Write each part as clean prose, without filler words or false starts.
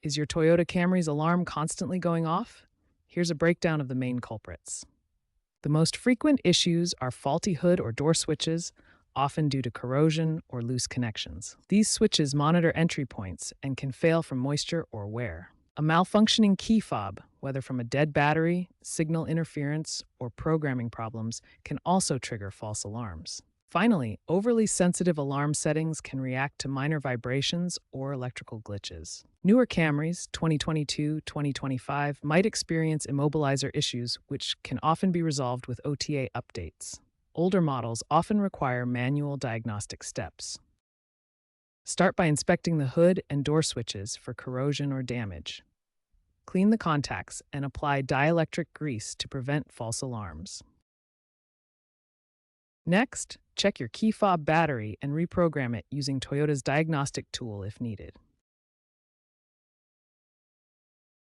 Is your Toyota Camry's alarm constantly going off? Here's a breakdown of the main culprits. The most frequent issues are faulty hood or door switches, often due to corrosion or loose connections. These switches monitor entry points and can fail from moisture or wear. A malfunctioning key fob, whether from a dead battery, signal interference, or programming problems, can also trigger false alarms. Finally, overly sensitive alarm settings can react to minor vibrations or electrical glitches. Newer Camrys, 2022-2025, might experience immobilizer issues, which can often be resolved with OTA updates. Older models often require manual diagnostic steps. Start by inspecting the hood and door switches for corrosion or damage. Clean the contacts and apply dielectric grease to prevent false alarms. Next, check your key fob battery and reprogram it using Toyota's diagnostic tool if needed.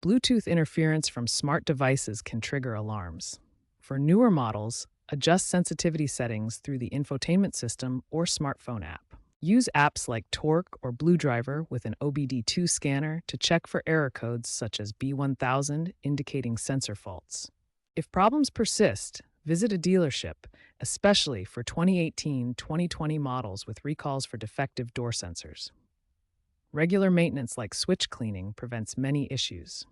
Bluetooth interference from smart devices can trigger alarms. For newer models, adjust sensitivity settings through the infotainment system or smartphone app. Use apps like Torque or BlueDriver with an OBD2 scanner to check for error codes such as B1000 indicating sensor faults. If problems persist, visit a dealership, especially for 2018-2020 models with recalls for defective door sensors. Regular maintenance like switch cleaning prevents many issues.